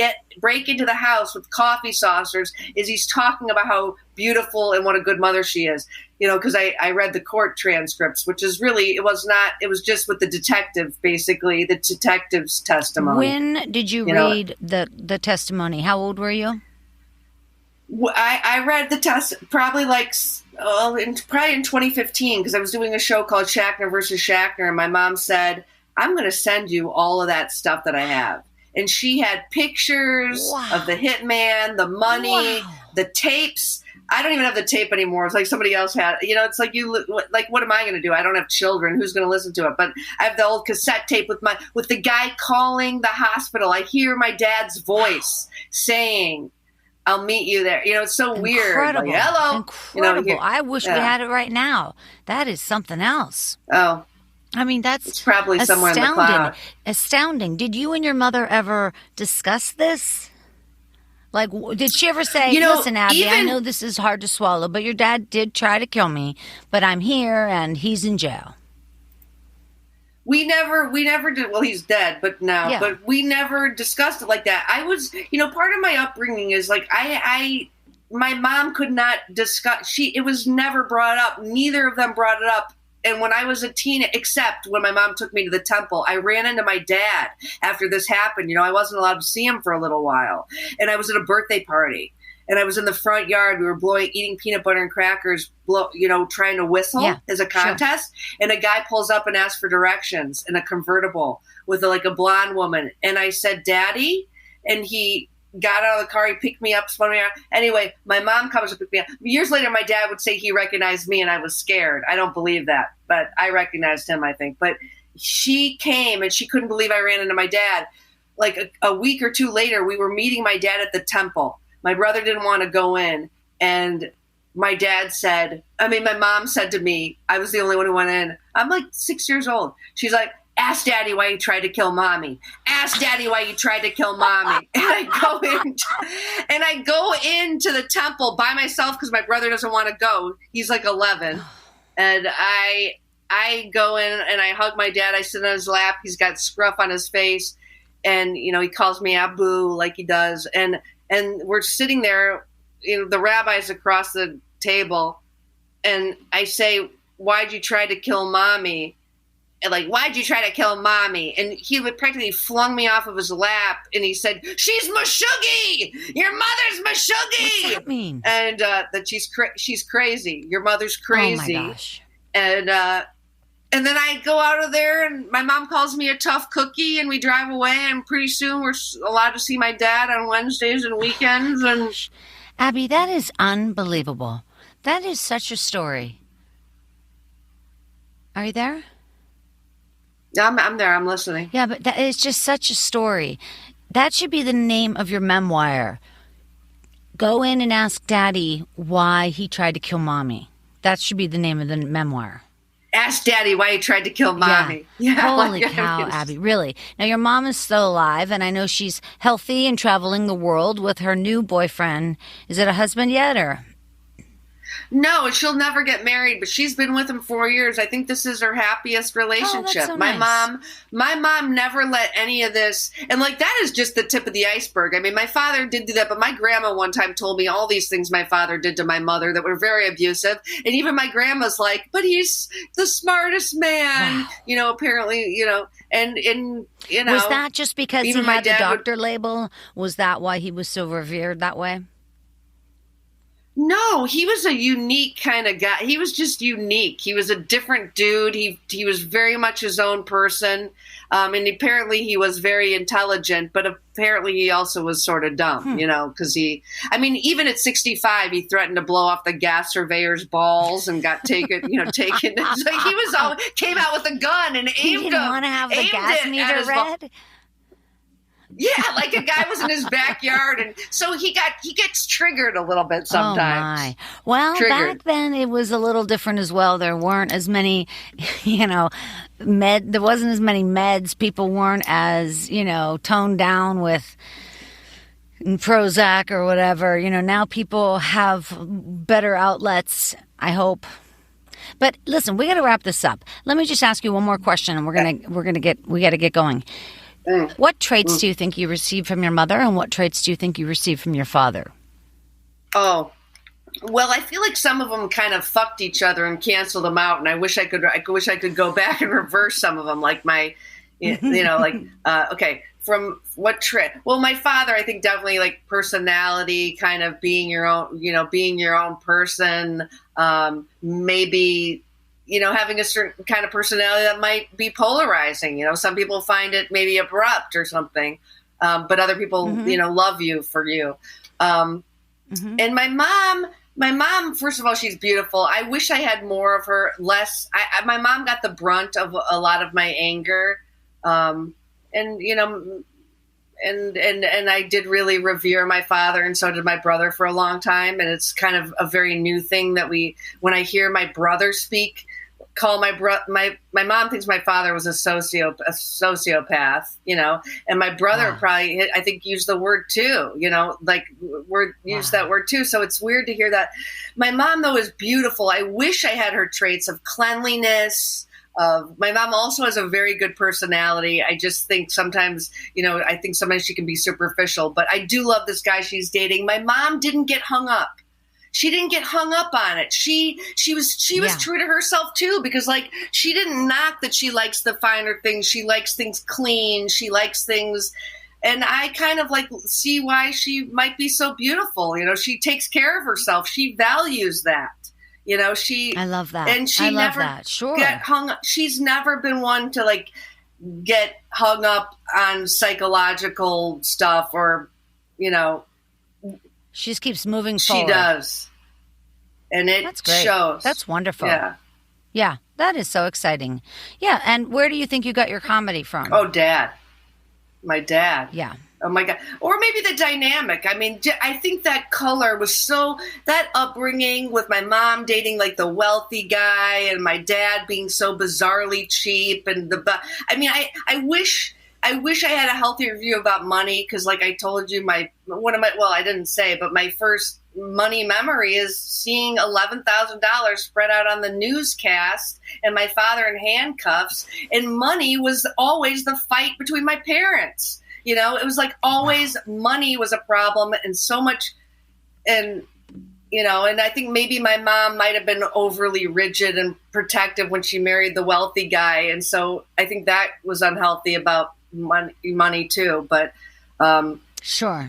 break into the house with coffee saucers, as he's talking about how beautiful and what a good mother she is. Because I read the court transcripts, which is really, it was just with the detective, basically, the detective's testimony. When did you read the testimony? How old were you? I read the test probably in 2015, because I was doing a show called Schachner versus Schachner, and my mom said, I'm going to send you all of that stuff that I have. And she had pictures of the hitman, the money, the tapes. I don't even have the tape anymore. It's like somebody else had. It's like what am I going to do? I don't have children. Who's going to listen to it? But I have the old cassette tape with the guy calling the hospital. I hear my dad's voice saying, I'll meet you there. It's so weird. Incredible. Like, hello. Incredible. I wish we had it right now. That is something else. Oh. I mean, it's probably somewhere in the cloud. Astounding. Did you and your mother ever discuss this? Like, did she ever say, listen, Abby, I know this is hard to swallow, but your dad did try to kill me, but I'm here and he's in jail? We never did. Well, he's dead, but no. Yeah. But we never discussed it like that. I was, part of my upbringing is like my mom could not discuss. It was never brought up. Neither of them brought it up. And when I was a teen, except when my mom took me to the temple, I ran into my dad after this happened. I wasn't allowed to see him for a little while, and I was at a birthday party. And I was in the front yard. We were eating peanut butter and crackers, trying to whistle as a contest. Sure. And a guy pulls up and asks for directions in a convertible with a blonde woman. And I said, Daddy? And he got out of the car. He picked me up, spun me around. Anyway, my mom comes to pick me up. Years later, my dad would say he recognized me and I was scared. I don't believe that, but I recognized him, I think. But she came and she couldn't believe I ran into my dad. Like a week or two later, we were meeting my dad at the temple. My brother didn't want to go in, and my mom said to me, I was the only one who went in. I'm like 6 years old. She's like, ask Daddy why you tried to kill Mommy. Ask Daddy why you tried to kill Mommy. And I go into the temple by myself because my brother doesn't want to go. He's like 11. And I go in and I hug my dad. I sit on his lap. He's got scruff on his face. And, he calls me Abu like he does. And we're sitting there, the rabbi's across the table. And I say, why'd you try to kill Mommy? And why'd you try to kill Mommy? And he would practically flung me off of his lap, and he said, she's Meshuggah! Your mother's Meshuggah! What's that mean? And that she's crazy. Your mother's crazy. Oh, my gosh. And then I go out of there, and my mom calls me a tough cookie, and we drive away, and pretty soon we're allowed to see my dad on Wednesdays and weekends. And Abby, that is unbelievable. That is such a story. Are you there? I'm there. I'm listening. Yeah, but that is just such a story. That should be the name of your memoir. Go in and ask Daddy why he tried to kill Mommy. That should be the name of the memoir. Ask Daddy why he tried to kill Mommy. Yeah. Holy cow, Abby. Really. Now, your mom is still alive, and I know she's healthy and traveling the world with her new boyfriend. Is it a husband yet, or? No, she'll never get married, but she's been with him 4 years. I think this is her happiest relationship. Oh, that's so my nice. mom never let any of this, and like that is just the tip of the iceberg. I mean, my father did do that, but my grandma one time told me all these things my father did to my mother that were very abusive. And even my grandma's like, but he's the smartest man, Wow. apparently, and Was that just because he even my had the dad doctor label? Was that why he was so revered that way? No, he was a unique kind of guy. He was just unique. He was a different dude. He was very much his own person. And apparently he was very intelligent, but apparently he also was sort of dumb, because even at 65, he threatened to blow off the gas surveyor's balls and got taken. It's like came out with a gun and He aimed didn't want to have the gas meter read? Yeah, like a guy was in his backyard, and so he gets triggered a little bit sometimes. Oh my! Well, back then it was a little different as well. There weren't as many, there wasn't as many meds. People weren't as toned down with Prozac or whatever. Now people have better outlets. I hope. But listen, we got to wrap this up. Let me just ask you one more question, and we got to get going. What traits do you think you received from your mother, and what traits do you think you received from your father? Oh, well, I feel like some of them kind of fucked each other and canceled them out, and I wish I could go back and reverse some of them, like my, okay, from what trait? Well, my father, I think definitely like personality, kind of being your own person, maybe. Having a certain kind of personality that might be polarizing. Some people find it maybe abrupt or something, but other people, love you for you. And my mom, first of all, she's beautiful. I wish I had more of her, less. My mom got the brunt of a lot of my anger, and I did really revere my father, and so did my brother for a long time. And it's kind of a very new thing that when I hear my brother speak, call my mom thinks my father was a sociopath, and my brother probably, I think, used the word too, used that word too. So it's weird to hear that. My mom, though, is beautiful. I wish I had her traits of cleanliness. My mom also has a very good personality. I just think sometimes, sometimes she can be superficial, but I do love this guy she's dating. My mom didn't get hung up. She didn't get hung up on it. She was true to herself too, because she didn't knock that she likes the finer things. She likes things clean. She likes things, and I kind of see why she might be so beautiful. She takes care of herself. She values that. I love that. And she never that. Sure. Get hung up. She's never been one to get hung up on psychological stuff or, She just keeps moving forward. She does. And That's great. Shows. That's wonderful. Yeah. Yeah, that is so exciting. Yeah, and where do you think you got your comedy from? Oh, Dad. My dad. Yeah. Oh, my God. Or maybe the dynamic. I mean, I think that color was that upbringing with my mom dating the wealthy guy and my dad being so bizarrely cheap. And I wish I had a healthier view about money because, like I told you, I didn't say, but my first money memory is seeing $11,000 spread out on the newscast and my father in handcuffs. And money was always the fight between my parents. It was always money was a problem and so much. And I think maybe my mom might have been overly rigid and protective when she married the wealthy guy. And so I think that was unhealthy about money too. But, Sure.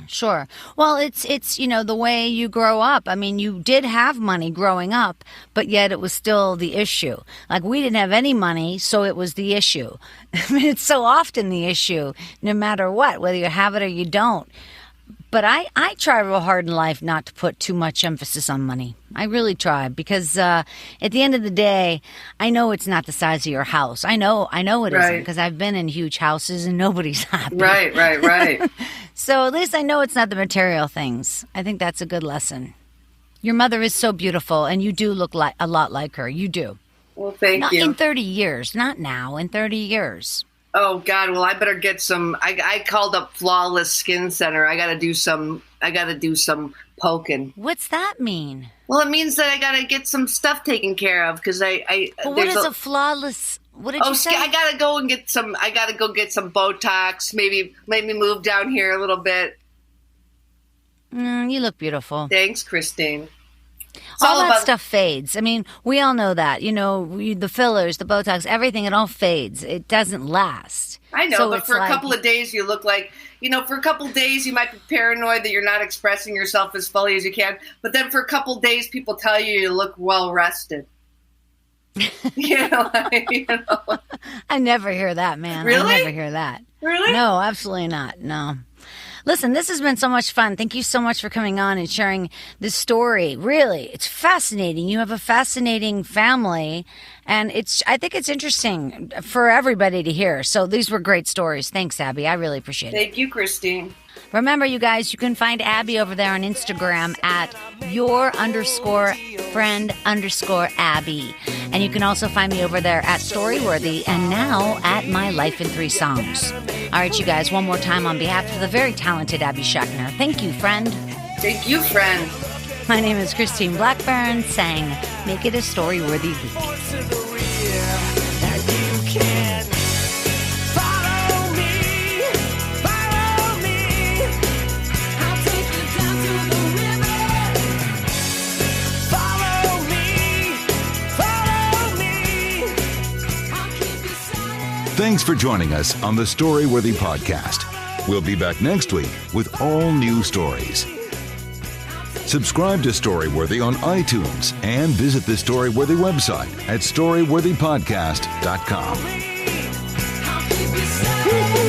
Well, it's the way you grow up. I mean, you did have money growing up, but yet it was still the issue. We didn't have any money, so it was the issue. I mean, it's so often the issue, no matter what, whether you have it or you don't. But I try real hard in life not to put too much emphasis on money. I really try because at the end of the day, I know it's not the size of your house. I know it isn't because I've been in huge houses and nobody's happy. Right. So at least I know it's not the material things. I think that's a good lesson. Your mother is so beautiful, and you do look a lot like her. You do. Well, thank not you. In 30 years, not now. In 30 years. Oh God! Well, I better get some. I called up Flawless Skin Center. I got to do some poking. What's that mean? Well, it means that I got to get some stuff taken care of because I. But what is a flawless? What did you say? I gotta go and get some. I gotta go get some Botox. Maybe move down here a little bit. You look beautiful. Thanks, Christine. All that stuff fades. I mean, we all know that. The fillers, the Botox, everything, it all fades. It doesn't last. I know, but for a couple of days you look like, for a couple of days you might be paranoid that you're not expressing yourself as fully as you can. But then for a couple of days people tell you look well rested. I never hear that, man. Really? I never hear that. Really? No, absolutely not. No. Listen, this has been so much fun. Thank you so much for coming on and sharing this story. Really, it's fascinating. You have a fascinating family, and I think it's interesting for everybody to hear. So these were great stories. Thanks, Abby. I really appreciate it. Thank you, Christine. Remember, you guys, you can find Abby over there on Instagram at your_friend_Abby. And you can also find me over there at Storyworthy and now at My Life in 3 Songs. All right, you guys, one more time on behalf of the very talented Abby Schachner. Thank you, friend. Thank you, friend. My name is Christine Blackburn, saying, make it a story-worthy week. Thanks for joining us on the Storyworthy Podcast. We'll be back next week with all new stories. Subscribe to Storyworthy on iTunes and visit the Storyworthy website at storyworthypodcast.com.